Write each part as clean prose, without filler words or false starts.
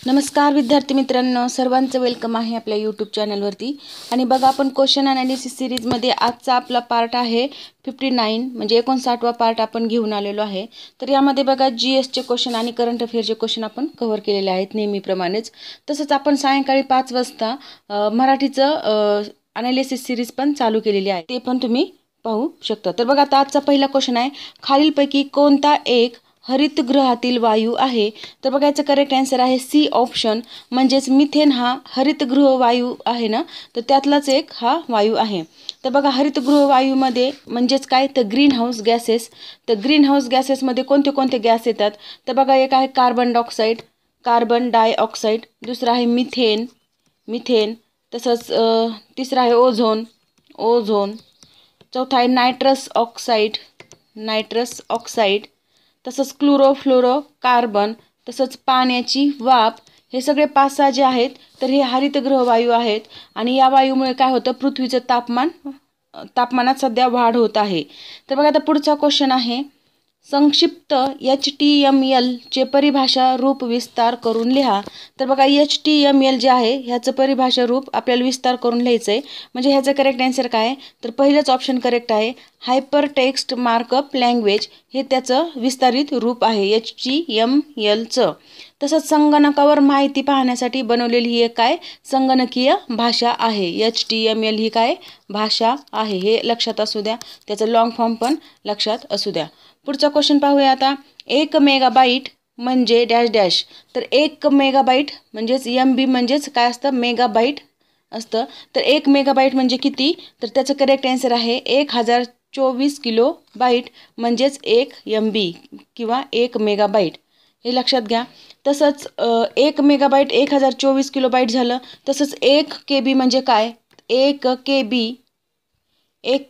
नमस्कार विद्यार्थी मित्रांनो, सर्वांचं वेलकम आहे आपल्या यूट्यूब चॅनलवरती। आणि बघा, आपण क्वेश्चन अनालिसिस सिरीजमध्ये आजचा आपला पार्ट आहे 59 म्हणजे 59वा पार्ट आपण घेऊन आलेलो आहे। तर यामध्ये बघा जीएसचे क्वेश्चन आणि करंट अफेअरचे क्वेश्चन आपण कव्हर केलेले आहेत नेहमीप्रमाणेच। तसंच आपण सायंकाळी 5 वाजता मराठीचं अनालिसिस सिरीज पण चालू केलेली आहे, ते पण तुम्ही पाहू शकता। तर बघा, आता आजचा पहिला क्वेश्चन आहे, खालीलपैकी कोणता एक हरितगृहातील वायू आहे? तर बघा, याचं करेक्ट आन्सर आहे सी ऑप्शन, म्हणजेच मिथेन हा हरितगृह वायू आहे ना, तर त्यातलाच एक हा वायू आहे। तर बघा, हरितगृह वायूमध्ये म्हणजेच काय, तर ग्रीन हाऊस गॅसेस। तर ग्रीन हाऊस गॅसेसमध्ये कोणते कोणते गॅस येतात? तर बघा, एक आहे कार्बन डायऑक्साईड, कार्बन डायऑक्साईड, दुसरा आहे मिथेन, तसंच तिसरा आहे ओझोन, चौथा आहे नायट्रस ऑक्साईड, तसंच क्लोरोफ्लोरो कार्बन, तसंच पाण्याची वाफ। हे सगळे 5-6 जे आहेत, तर हे हरितगृह वायू आहेत। आणि या वायूमुळे काय होतं, पृथ्वीचं तापमानात सध्या वाढ होत आहे। तर बघा, आता पुढचा क्वेश्चन आहे, संक्षिप्त HTML चे परिभाषा रूप विस्तार करून लिहा। तर बघा, HTML जे आहे ह्याचं परिभाषा रूप आपल्याला विस्तार करून लिहायचं आहे। म्हणजे ह्याचं करेक्ट आन्सर काय आहे, तर पहिलंच ऑप्शन करेक्ट आहे, हायपर टेक्स्ट मार्कअप लँग्वेज हे त्याचं विस्तारित रूप आहे HTMLचं। तसंच संगणकावर माहिती पाहण्यासाठी बनवलेली ही एक काय, संगणकीय भाषा आहे। HTML ही काय भाषा आहे, हे लक्षात असू द्या, त्याचं लॉंग फॉर्म पण लक्षात असू द्या। पुढचा क्वेश्चन पाहूया आता, 1 मेगाबाईट म्हणजे डॅश डॅश। तर 1 मेगाबाईट म्हणजेच MB म्हणजेच काय असतं, मेगाबाईट असतं। तर 1 मेगाबाईट म्हणजे किती? तर त्याचं करेक्ट आन्सर आहे 1024 किलो बाईट, म्हणजेच 1 MB किंवा 1 मेगाबाईट, हे लक्षात घ्या। तसंच 1 मेगाबाईट 1024 किलो बाईट झालं। तसंच 1 KB म्हणजे काय, 1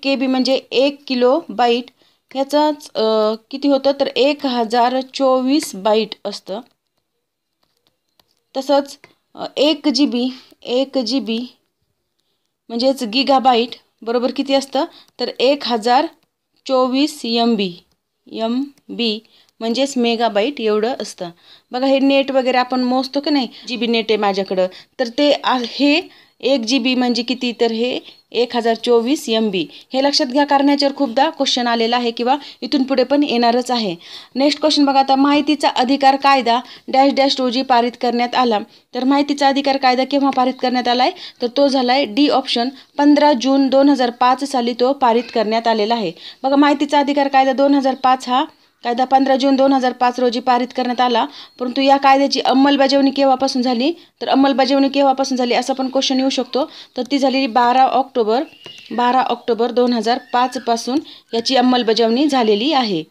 KB म्हणजे 1 किलो बाईट, ह्याचंच किती होतं, तर 1024 बाईट असतं। तसंच 1 GB म्हणजेच गिगाबाईट बरोबर किती असतं, तर 1024 MB म्हणजेच मेगाबाईट एवढं असतं। बघा, हे नेट वगैरे आपण मोजतो की नाही, GB नेट आहे माझ्याकडं, तर ते हे 1 GB म्हणजे किती, तर हे 1024 MB, हे लक्षात घ्या, कारण याच्यावर खूपदा क्वेश्चन आलेला आहे किंवा इथून पुढे पण येणारच आहे। नेक्स्ट क्वेश्चन बघा, आता माहितीचा अधिकार कायदा डॅश डॅश रोजी पारित करण्यात आला। तर माहितीचा अधिकार कायदा केव्हा पारित करण्यात आलाय, तर तो झालाय डी ऑप्शन, 15 जून 2005 साली तो पारित करण्यात आलेला आहे। बघा, माहितीचा अधिकार कायदा 2005 हा कायदा 15 जून 2005 रोजी पारित करण्यात आला। परंतु या कायद्याची अंमलबजावणी केव्हापासून झाली, तर अंमलबजावणी केव्हापासून झाली असा पण क्वेश्चन येऊ शकतो। तर ती झालेली 12 ऑक्टोबर 2005 पासून याची अंमलबजावणी झालेली आहे।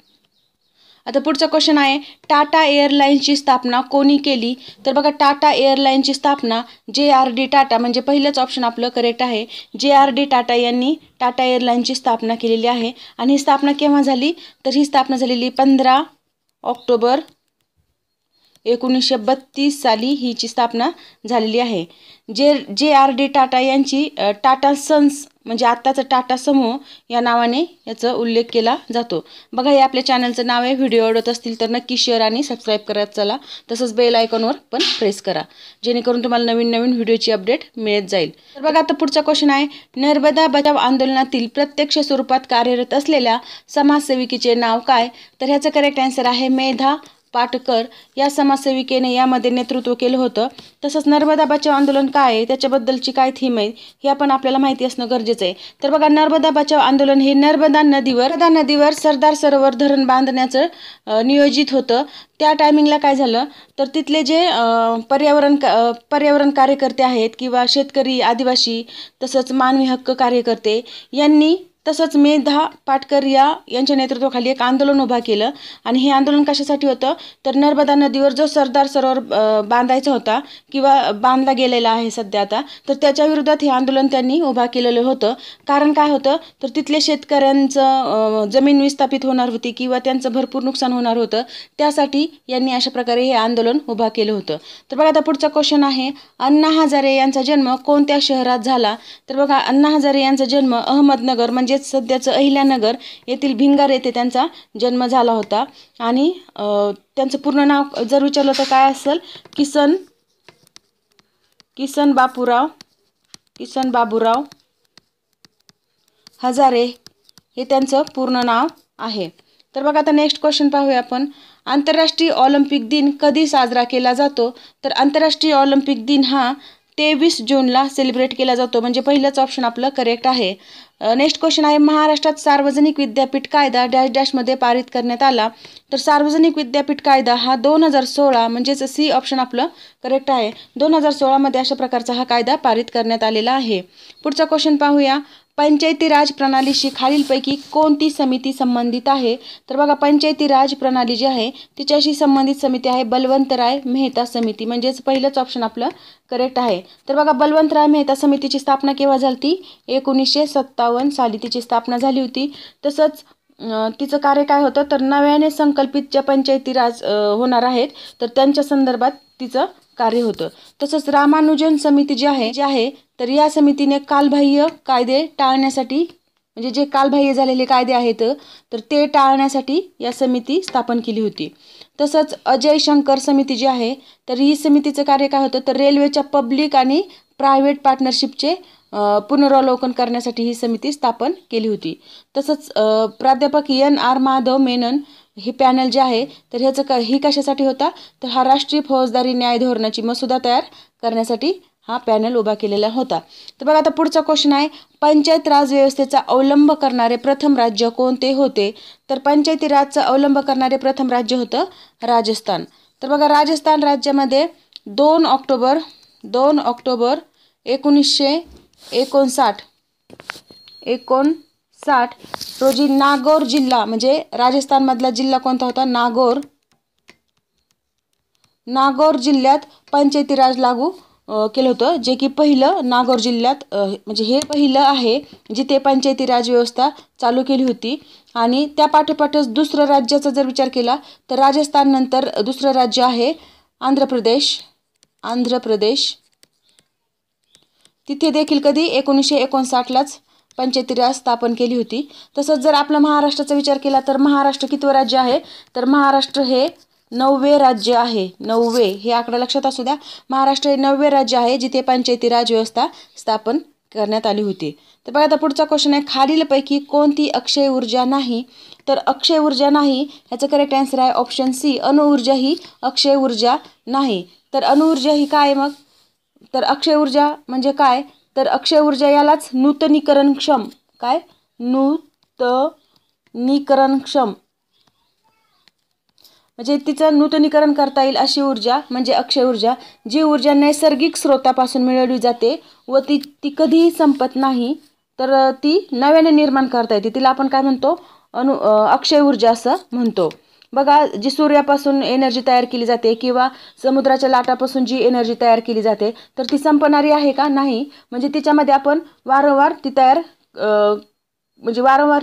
आता पुढचा क्वेश्चन आहे, टाटा एअरलाईन्सची स्थापना कोणी केली? तर बघा, टाटा एअरलाईन्सची स्थापना JRD टाटा, म्हणजे पहिलंच ऑप्शन आपलं करेक्ट आहे, JRD टाटा यांनी टाटा एअरलाईन्सची स्थापना केलेली आहे। आणि ही स्थापना केव्हा झाली, तर ही स्थापना झालेली 15 ऑक्टोबर 1932 साली हिची स्थापना झालेली आहे। JRD टाटा यांची टाटा सन्स म्हणजे आत्ताचं टाटा समूह या नावाने याचा उल्लेख केला जातो। बघा, हे आपल्या चॅनलचं नाव आहे। व्हिडिओ आवडत असतील तर नक्की शेअर आणि सबस्क्राईब करत चला, तसंच बेल आयकॉनवर पण प्रेस करा, जेणेकरून तुम्हाला नवीन नवीन व्हिडिओची अपडेट मिळत जाईल। तर बघा, आता पुढचा क्वेश्चन आहे, नर्मदा बचाव आंदोलनातील प्रत्यक्ष स्वरूपात कार्यरत असलेल्या समाजसेविकेचे नाव काय? तर ह्याचं करेक्ट आन्सर आहे मेधा पाटकर, या समाजसेविकेने यामध्ये नेतृत्व केलं होतं। तसंच नर्मदा बचाव आंदोलन काय आहे, त्याच्याबद्दलची काय थीम आहे, हे आपण आपल्याला माहिती असणं गरजेचं आहे। तर बघा, नर्मदा बचाव आंदोलन हे नर्मदा नदीवर सरदार सरोवर धरण बांधण्याचं नियोजित होतं। त्या टायमिंगला काय झालं, तर तिथले जे पर्यावरण कार्यकर्ते आहेत किंवा शेतकरी, आदिवासी, तसंच मानवी हक्क कार्यकर्ते यांनी, तसंच मेधा पाटकर यांच्या नेतृत्वाखाली एक आंदोलन उभा केलं। आणि हे आंदोलन कशासाठी होतं, तर नर्मदा नदीवर जो सरदार सरोवर बांधायचा होता किंवा बांधला गेलेला आहे सध्या आता, तर त्याच्या विरोधात हे आंदोलन त्यांनी उभा केलेलं होतं। कारण काय होतं, तर तिथले शेतकऱ्यांचं जमीन विस्थापित होणार होती किंवा त्यांचं भरपूर नुकसान होणार होतं, त्यासाठी यांनी अशा प्रकारे हे आंदोलन उभा केलं होतं। तर बघा, आता पुढचा क्वेश्चन आहे, अण्णा हजारे यांचा जन्म कोणत्या शहरात झाला? तर बघा, अण्णा हजारे यांचा जन्म अहमदनगर म्हणजेच सध्याचं अहिल्यानगर येथील भिंगार येथे त्यांचा जन्म झाला होता। आणि त्यांचं पूर्ण नाव जर विचारलं तर काय असेल, किसन किसन बाबूराव हजारे हे त्यांचं पूर्ण नाव आहे. तर बघा आता नेक्स्ट क्वेश्चन पाहूया आपण. आंतरराष्ट्रीय ऑलिम्पिक दिन कधी साजरा केला जातो? तर आंतरराष्ट्रीय ऑलिम्पिक दिन हा 23 जूनला सेलिब्रेट केला जातो. म्हणजे पहिलंच ऑप्शन आपलं करेक्ट आहे. नेक्स्ट क्वेश्चन आहे. महाराष्ट्रात सार्वजनिक विद्यापीठ कायदा डॅश डॅशमध्ये पारित करण्यात आला. तर सार्वजनिक विद्यापीठ कायदा हा 2016 म्हणजेच सी ऑप्शन आपलं करेक्ट आहे. 2016 मध्ये अशा प्रकारचा हा कायदा पारित करण्यात आलेला आहे. पुढचा क्वेश्चन पाहूया. पंचायती राज प्रणालीशी खालीलपैकी कोणती समिती संबंधित आहे? तर बघा पंचायती राज प्रणाली जी आहे तिच्याशी संबंधित समिती आहे बलवंतराय मेहता समिती. म्हणजेच पहिलंच ऑप्शन आपलं करेक्ट आहे. तर बघा बलवंतराय मेहता समितीची स्थापना केव्हा झाली होती? 1957 साली तिची स्थापना झाली होती. तसंच तिचं कार्य काय होतं? तर नव्याने संकल्पित ज्या पंचायती राज होणार आहेत तर त्यांच्या संदर्भात तिचं कार्य होतं. तसंच रामानुजन समिती जी आहे तर या समितीने कालबाह्य कायदे टाळण्यासाठी म्हणजे जे कालबाह्य झालेले कायदे आहेत तर ते टाळण्यासाठी या समिती स्थापन केली होती. तसंच अजय शंकर समिती जी आहे तर ही समितीचं कार्य काय होतं? तर रेल्वेच्या पब्लिक आणि प्रायव्हेट पार्टनरशिपचे पुनरावलोकन करण्यासाठी ही समिती स्थापन केली होती. तसंच प्राध्यापक NR माधव मेनन हे पॅनल जे आहे तर ह्याचं ही कशासाठी होता? तर हा राष्ट्रीय फौजदारी न्याय धोरणाची मसुदा तयार करण्यासाठी हा पॅनल उभा केलेला होता. तर बघा आता पुढचा क्वेश्चन आहे. पंचायत राज व्यवस्थेचा अवलंब करणारे प्रथम राज्य कोणते होते? तर पंचायती राजचा अवलंब करणारे प्रथम राज्य होतं राजस्थान. तर बघा राजस्थान राज्यामध्ये 2 ऑक्टोबर 1959 रोजी नागौर जिल्हा म्हणजे राजस्थानमधला जिल्हा कोणता होता? नागौर जिल्ह्यात पंचायती राज लागू केलं होतं. जे की पहिलं नागौर जिल्ह्यात म्हणजे हे पहिलं आहे जिथे पंचायती राज व्यवस्था चालू केली होती. आणि त्या पाठोपाठच दुसरं राज्याचा जर विचार केला तर राजस्थान नंतर दुसरं राज्य आहे आंध्र प्रदेश. तिथे देखील कधी 1959लाच पंचायती राज स्थापन केली होती. तसंच जर आपला महाराष्ट्राचा विचार केला तर महाराष्ट्र कितवं राज्य आहे? तर महाराष्ट्र हे 9वे राज्य आहे. 9वे हे आकडा लक्षात असू द्या. महाराष्ट्र हे 9वे राज्य आहे जिथे पंचायती राज व्यवस्था स्थापन करण्यात आली होती. तर बघा आता पुढचा क्वेश्चन आहे. खालीलपैकी कोणती अक्षय ऊर्जा नाही? तर अक्षय ऊर्जा नाही ह्याचं करेक्ट आन्सर आहे ऑप्शन सी अणुऊर्जा ही अक्षय ऊर्जा नाही. तर अणुऊर्जा ही काय मग? तर अक्षय ऊर्जा म्हणजे काय? तर अक्षय ऊर्जा यालाच नूतनीकरणक्षम म्हणजे तिचं नूतनीकरण करता येईल अशी ऊर्जा म्हणजे अक्षय ऊर्जा. जी ऊर्जा नैसर्गिक स्रोतापासून मिळवली जाते व ती कधीही संपत नाही तर ती नव्याने निर्माण करता येते. तिला आपण काय म्हणतो? अक्षय ऊर्जा असं म्हणतो. बघा जी सूर्यापासून एनर्जी तयार केली जाते किंवा समुद्राच्या लाटापासून जी एनर्जी तयार केली जाते तर ती संपणारी आहे का? नाही. म्हणजे तिच्यामध्ये आपण वारंवार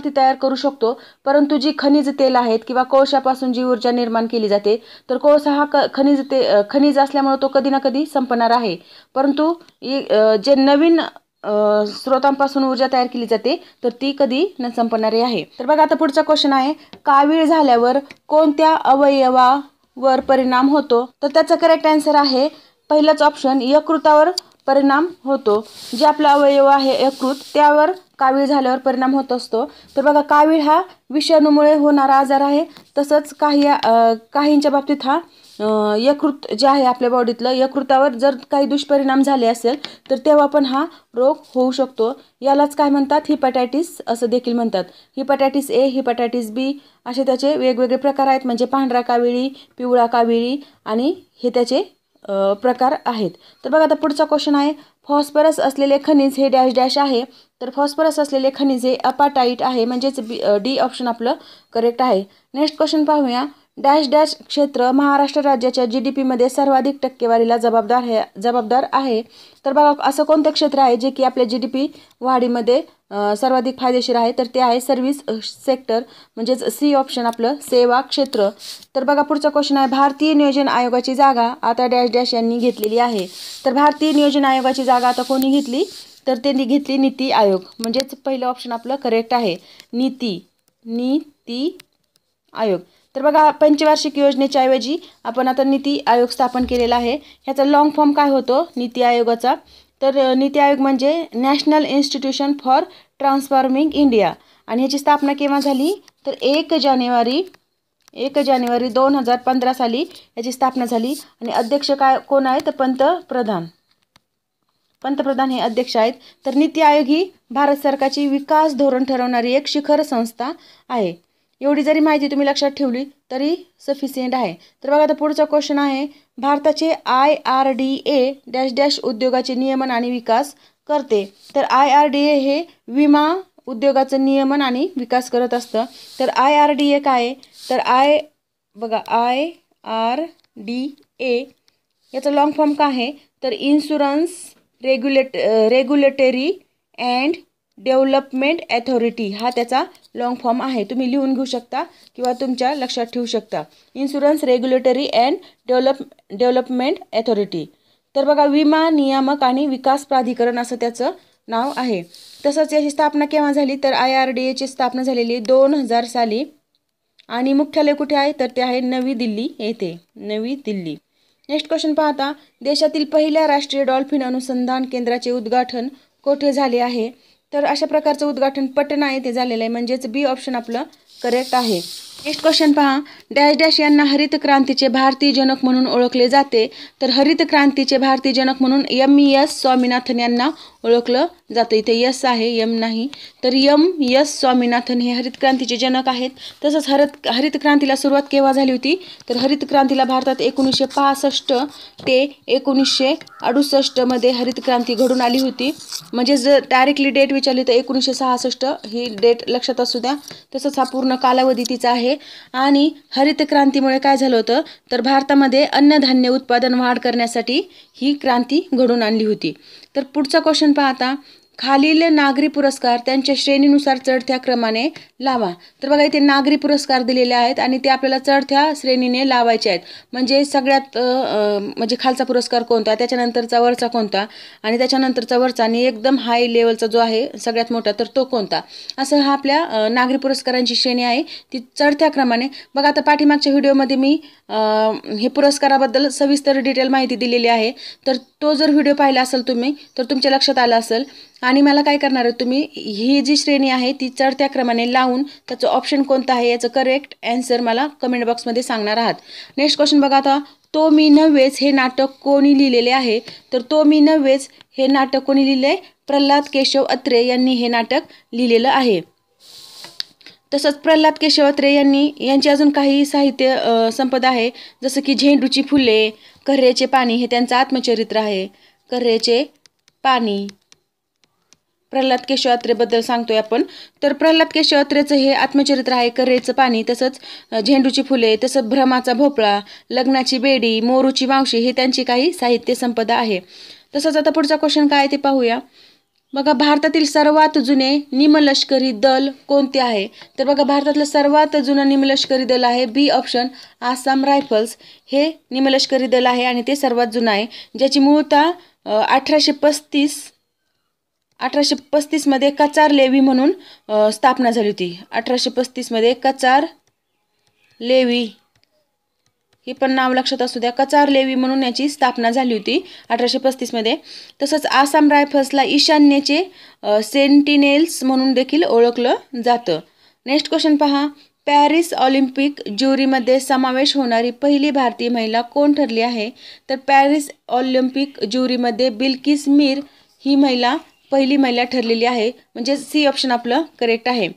ती तयार करू शकतो. परंतु जी खनिज तेल आहेत किंवा कोळशापासून जी ऊर्जा निर्माण केली जाते तर कोळसा हा खनिज असल्यामुळे तो कधी ना कधी संपणार आहे. परंतु जे नवीन स्रोतांपासून ऊर्जा तयार केली जाते तर ती कधी न संपणारी आहे. तर बघा आता पुढचा क्वेश्चन आहे. कावीळ झाल्यावर कोणत्या अवयवावर परिणाम होतो? तर त्याचा करेक्ट आन्सर आहे पहिलाच ऑप्शन यकृतावर परिणाम होतो. जे आपला अवयव आहे यकृत त्यावर कावीळ झाल्यावर परिणाम होत असतो. तर बघा कावीळ हा विषाणूमुळे होणारा आजार आहे. तसंच काहींच्या बाबतीत हा यकृत जे आहे आपल्या बॉडीतलं यकृतावर जर काही दुष्परिणाम झाले असेल तर तेव्हा पण हा रोग होऊ शकतो. यालाच काय म्हणतात? हिपॅटायटिस असं देखील म्हणतात. हिपॅटायटिस A, हिपॅटायटिस B असे त्याचे वेगवेगळे प्रकार आहेत. म्हणजे पांढरा काविळी, पिवळा काविळी आणि हे त्याचे प्रकार आहेत. तर बघा आता पुढचा क्वेश्चन आहे. फॉस्फरस असलेले खनिज हे डॅश डॅश आहे. तर फॉस्फरस असलेले खनिज हे अपाटाईट आहे. म्हणजेच D ऑप्शन आपलं करेक्ट आहे. नेक्स्ट क्वेश्चन पाहूया. डॅश डॅश क्षेत्र महाराष्ट्र राज्याच्या GDP मध्ये सर्वाधिक टक्केवारीला जबाबदार आहे. तर बघा असं कोणतं क्षेत्र आहे जे की आपल्या GDP वाढीमध्ये सर्वाधिक फायदेशीर आहे? तर ते आहे सर्व्हिस सेक्टर म्हणजेच सी ऑप्शन आपलं सेवा क्षेत्र. तर बघा पुढचा क्वेश्चन आहे. भारतीय नियोजन आयोगाची जागा आता डॅश डॅश यांनी घेतलेली आहे. तर भारतीय नियोजन आयोगाची जागा आता कोणी घेतली? तर त्यांनी घेतली नीती आयोग. म्हणजेच पहिलं ऑप्शन आपलं करेक्ट आहे नीती आयोग. तर बघा, पंचवार्षिक योजनेच्या ऐवजी आपण आता नीती आयोग स्थापन केलेला आहे. ह्याचा लॉंग फॉर्म काय होतो नीती आयोगाचा? तर नीती आयोग म्हणजे national institution for transforming India, आणि ह्याची स्थापना केव्हा झाली? तर 1 जानेवारी 2015 साली याची स्थापना झाली. आणि अध्यक्ष कोण आहे? तर पंतप्रधान हे अध्यक्ष आहेत. तर नीती आयोग ही भारत सरकारची विकास धोरण ठरवणारी एक शिखर संस्था आहे. एवढी जरी माहिती तुम्ही लक्षात ठेवली तरी सफिशियंट आहे. तर बघा, आता पुढचा क्वेश्चन आहे, भारताचे IRDA डॅश डॅश उद्योगाचे नियमन आणि विकास करते. तर IRDA हे विमा उद्योगाचं नियमन आणि विकास करत असतं. तर IRDA काय आहे? तर IRDA याचा लॉंग फॉर्म काय आहे? तर insurance regulatory and development authority हा त्याचा लॉंग फॉर्म आहे. तुम्ही लिहून घेऊ शकता किंवा तुमच्या लक्षात ठेवू शकता. Insurance regulatory and development authority. तर बघा, विमा नियामक आणि विकास प्राधिकरण असं त्याचं नाव आहे. तसंच याची स्थापना केव्हा झाली? तर IRDAची स्थापना झालेली 2000 साली. आणि मुख्यालय कुठे आहे? तर ते आहे नवी दिल्ली येथे, नवी दिल्ली. नेक्स्ट क्वेश्चन पाहता, देशातील पहिल्या राष्ट्रीय डॉल्फिन अनुसंधान केंद्राचे उद्घाटन कोठे झाले आहे? तर अशा प्रकारचं उद्घाटन पटना येथे झालेलं आहे, म्हणजेच बी ऑप्शन आपलं करेक्ट आहे. नेक्स्ट क्वेश्चन पहा, डॅश डॅश यांना हरित क्रांतीचे भारतीय जनक म्हणून ओळखले जाते. तर हरित क्रांतीचे भारतीय जनक म्हणून MS स्वामीनाथन यांना ओळखलं जातं. इथे यस आहे, एम नाही. तर MS स्वामीनाथन हे हरित क्रांतीचे जनक आहेत. तसंच हरित क्रांतीला सुरुवात केव्हा झाली होती? तर हरित क्रांतीला भारतात 1965 ते 1968 मध्ये हरित क्रांती घडून आली होती. म्हणजे जर डायरेक्टली डेट विचारली तर 1966 ही डेट लक्षात असू द्या. तसंच हा पूर्ण कालावधी तिचा आहे. आणि हरित क्रांतीमुळे काय झालं होतं? तर भारतामध्ये अन्नधान्य उत्पादन वाढ करण्यासाठी ही क्रांती घडून आणली होती. तर पुढचा क्वेश्चन पाहता, खालील नागरी पुरस्कार त्यांच्या श्रेणीनुसार चढत्या क्रमाने लावा. तर बघा, इथे नागरी पुरस्कार दिलेले आहेत आणि ते आपल्याला चढत्या श्रेणीने लावायचे आहेत. म्हणजे सगळ्यात म्हणजे खालचा पुरस्कार कोणता, त्याच्यानंतरचा वरचा कोणता, आणि त्याच्यानंतरचा वरचा, आणि एकदम हाय लेवलचा जो आहे सगळ्यात मोठा तर तो कोणता, असं हा आपल्या नागरी पुरस्कारांची श्रेणी आहे, ती चढत्या क्रमाने. बघा, आता पाठीमागच्या व्हिडिओमध्ये मी हे पुरस्काराबद्दल सविस्तर डिटेल माहिती दिलेली आहे. तर तो जर व्हिडिओ पाहिला असेल तुम्ही तर तुमच्या लक्षात आलं असेल. आणि मला काय करणार आहे, तुम्ही ही जी श्रेणी आहे ती चढत्या क्रमाने लावून त्याचं ऑप्शन कोणतं आहे याचं करेक्ट आन्सर मला कमेंट बॉक्समध्ये सांगणार आहात. नेक्स्ट क्वेश्चन बघा, आता तो मी नव्हेच हे नाटक कोणी लिहिलेले आहे? तर तो मी नव्हेच हे नाटक कोणी लिहिले? प्रल्हाद केशव अत्रे यांनी हे नाटक लिहिलेलं आहे. तसंच प्रल्हाद केशव अत्रे यांची अजून काही साहित्य संपदा आहे, जसं की झेंडूची फुले, कऱ्हेचे पाणी हे त्यांचं आत्मचरित्र आहे. कऱ्हेचे पाणी प्रल्हाद केशव अत्रेबद्दल सांगतोय आपण. तर प्रल्हाद केशव अत्रेचं हे आत्मचरित्र आहे कऱ्हेचं पाणी. तसंच झेंडूची फुले, तसंच भ्रमाचा भोपळा, लग्नाची बेडी, मोरूची मावशी हे त्यांची काही साहित्य संपदा आहे. तसंच आता पुढचा क्वेश्चन काय ते पाहूया. बघा, भारतातील सर्वात जुने निमलष्करी दल कोणते आहे? तर बघा, भारतातलं सर्वात जुनं निमलष्करी दल आहे बी ऑप्शन आसाम रायफल्स हे निमलष्करी दल आहे आणि ते सर्वात जुनं आहे, ज्याची मूळतः 1835 मध्ये कचार लेवी म्हणून स्थापना झाली होती. 1835 मध्ये कचार लेवी हे पण नाव लक्षात असू द्या. कचार लेवी म्हणून याची स्थापना झाली होती 1835 मध्ये. तसंच आसाम रायफल्सला ईशान्येचे सेंटिनेल्स म्हणून देखील ओळखलं जातं. नेक्स्ट क्वेश्चन पहा, पॅरिस ऑलिम्पिक ज्युरीमध्ये समावेश होणारी पहिली भारतीय महिला कोण ठरली आहे? तर पॅरिस ऑलिम्पिक ज्युरीमध्ये बिल्किस मीर ही पहिली महिला ठरलेली आहे, म्हणजे सी ऑप्शन आपलं करेक्ट आहे.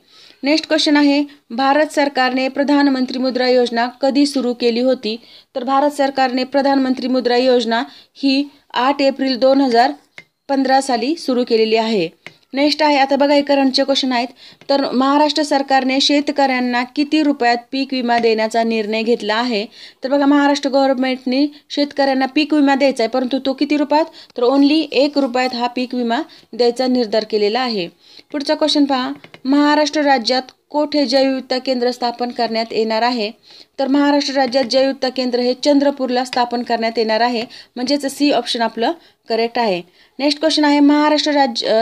नेक्स्ट क्वेश्चन आहे, भारत सरकारने प्रधानमंत्री मुद्रा योजना कधी सुरू केली होती? तर भारत सरकारने प्रधानमंत्री मुद्रा योजना ही 8 एप्रिल 2015 साली सुरू केलेली आहे. नेक्स्ट आहे, आता बघा हे करंटचे क्वेश्चन आहेत. तर महाराष्ट्र सरकारने शेतकऱ्यांना किती रुपयात पीक विमा देण्याचा निर्णय घेतला आहे? तर बघा, महाराष्ट्र गव्हर्नमेंटने शेतकऱ्यांना पीक विमा द्यायचा आहे, परंतु तो किती रुपयात? तर ओन्ली 1 रुपयात हा पीक विमा द्यायचा निर्धार केलेला आहे. पुढचा क्वेश्चन पहा, महाराष्ट्र राज्यात कोठे जैवविविधता केंद्र स्थापन करण्यात येणार आहे? तर महाराष्ट्र राज्यात जैवविविधता केंद्र हे चंद्रपूरला स्थापन करण्यात येणार आहे, म्हणजेच सी ऑप्शन आपलं करेक्ट आहे. नेक्स्ट क्वेश्चन आहे, महाराष्ट्र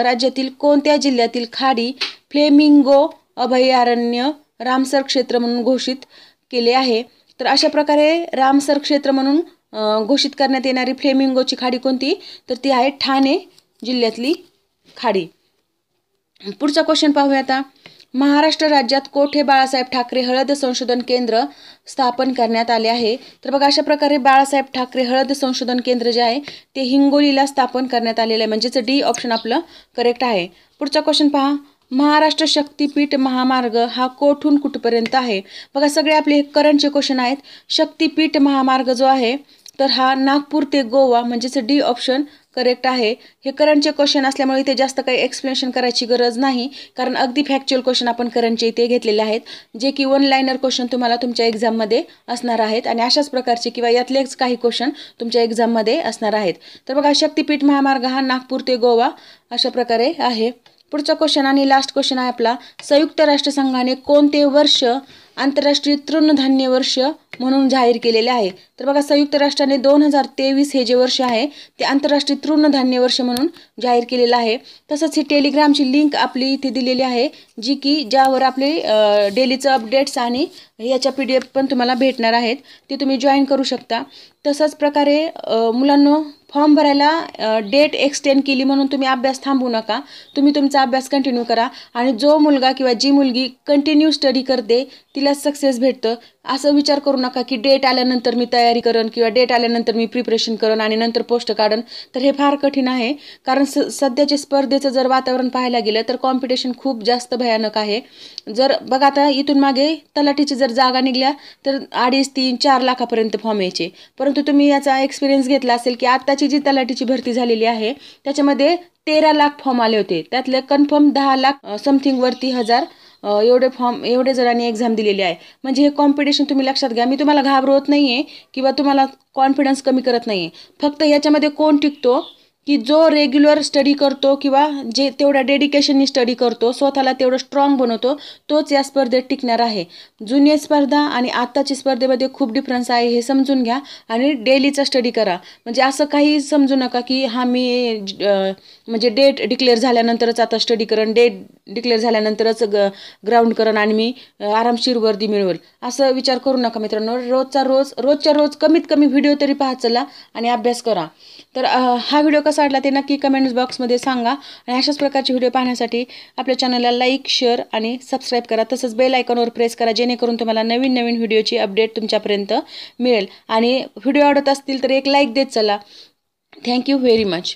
राज्यातील कोणत्या जिल्ह्यातील खाडी फ्लेमिंगो अभयारण्य रामसर क्षेत्र म्हणून घोषित केले आहे. तर अशा प्रकारे रामसर क्षेत्र म्हणून घोषित करण्यात येणारी फ्लेमिंगोची खाडी कोणती, तर ती आहे ठाणे जिल्ह्यातली खाडी. पुढचा क्वेश्चन पाहूया आता. महाराष्ट्र राज्यात कोठे बाळासाहेब ठाकरे हळद संशोधन केंद्र स्थापन करण्यात आले आहे. तर बघा अशा प्रकारे बाळासाहेब ठाकरे हळद संशोधन केंद्र जे आहे ते हिंगोलीला स्थापन करण्यात आलेलं आहे. म्हणजेच डी ऑप्शन आपलं करेक्ट आहे. पुढचा क्वेश्चन पहा. महाराष्ट्र शक्तिपीठ महामार्ग हा कोठून कुठपर्यंत आहे. बघा सगळे आपले करंटचे क्वेश्चन आहेत. शक्तिपीठ महामार्ग जो आहे तर हा नागपूर ते गोवा म्हणजेच डी ऑप्शन करेक्ट आहे. हे करंटचे क्वेश्चन असल्यामुळे इथे जास्त काही एक्सप्लेनेशन करायची गरज नाही, कारण अगदी फॅक्च्युअल क्वेश्चन आपण करंटचे इथे घेतलेले आहेत, जे की वन लाईनर क्वेश्चन तुम्हाला तुमच्या एक्झाममध्ये असणार आहेत आणि अशाच प्रकारचे किंवा यातलेच काही क्वेश्चन तुमच्या एक्झाममध्ये असणार आहेत. तर बघा शक्तिपीठ महामार्ग हा नागपूर ते गोवा अशा प्रकारे आहे. पुढचा क्वेश्चन आणि लास्ट क्वेश्चन आहे आपला. संयुक्त राष्ट्रसंघाने कोणते वर्ष आंतरराष्ट्रीय तृणधान्य वर्ष म्हणून जाहीर केलेले आहे. तर बघा संयुक्त राष्ट्राने 2023 हे जे वर्ष आहे ते आंतरराष्ट्रीय तृणधान्य वर्ष म्हणून जाहीर केलेलं आहे. तसंच ही टेलिग्रामची लिंक आपली इथे दिलेली आहे, जी की ज्यावर आपले डेलीचं अपडेट्स आणि याच्या PDF पण तुम्हाला भेटणार आहेत, ते तुम्ही जॉईन करू शकता. तसंच प्रकारे मुलांनो फॉर्म भरायला डेट एक्सटेंड केली म्हणून तुम्ही अभ्यास थांबवू नका. तुम्ही तुमचा अभ्यास कंटिन्यू करा आणि जो मुलगा किंवा जी मुलगी कंटिन्यू स्टडी करते तिला सक्सेस भेटतं. असं विचार करू नका की डेट आल्यानंतर मी तयारी करेन किंवा डेट आल्यानंतर मी प्रिपरेशन करेन आणि नंतर पोस्ट काढन. तर हे फार कठीण आहे, कारण सध्याचे स्पर्धेचं जर वातावरण पाहायला गेलं तर कॉम्पिटिशन खूप जास्त भयानक आहे. जर बघा आता इथून मागे तलाठीची जर जागा निघल्या तर 2.5, 3, 4 लाखापर्यंत फॉर्म यायचे. परंतु तुम्ही याचा एक्सपिरियन्स घेतला असेल की आत्ताची जी तलाठीची भरती झालेली आहे त्याच्यामध्ये 13 लाख फॉर्म आले होते. त्यातले कन्फर्म 10 लाख समथिंग वरती हजार एवढे जणांनी एक्झाम दिलेली आहे. म्हणजे हे कॉम्पिटिशन तुम्ही लक्षात घ्या. मी तुम्हाला घाबरवत नाही आहे किंवा तुम्हाला कॉन्फिडन्स कमी करत नाही आहे. फक्त याच्यामध्ये कोण टिकतो की जो रेग्युलर स्टडी करतो किंवा जे तेवढ्या डेडिकेशननी स्टडी करतो, स्वतःला तेवढं स्ट्रॉंग बनवतो, तोच या स्पर्धेत टिकणार आहे. जुनी स्पर्धा आणि आत्ताची स्पर्धेमध्ये खूप डिफरन्स आहे, हे समजून घ्या आणि डेलीचा स्टडी करा. म्हणजे असं काही समजू नका की मी म्हणजे डेट डिक्लेअर झाल्यानंतरच आता स्टडी करेन, डेट डिक्लेअर झाल्यानंतरच ग्राउंड करेन आणि मी आरामशीर वर्दी मिळवेल, असं विचार करू नका मित्रांनो. रोजच्या रोज कमीत कमी व्हिडिओ तरी पाहत चला आणि अभ्यास करा. तर हा व्हिडिओ कसा वाटला ते नक्की कमेंट्स बॉक्समध्ये सांगा आणि अशाच प्रकारचे व्हिडिओ पाहण्यासाठी आपल्या चॅनलला लाईक, शेअर आणि सबस्क्राईब करा. तसंच बेल आयकॉनवर प्रेस करा, जेणेकरून तुम्हाला नवीन व्हिडिओची अपडेट तुमच्यापर्यंत मिळेल. आणि व्हिडिओ आवडत असतील तर एक लाईक देत चला. Thank you very much.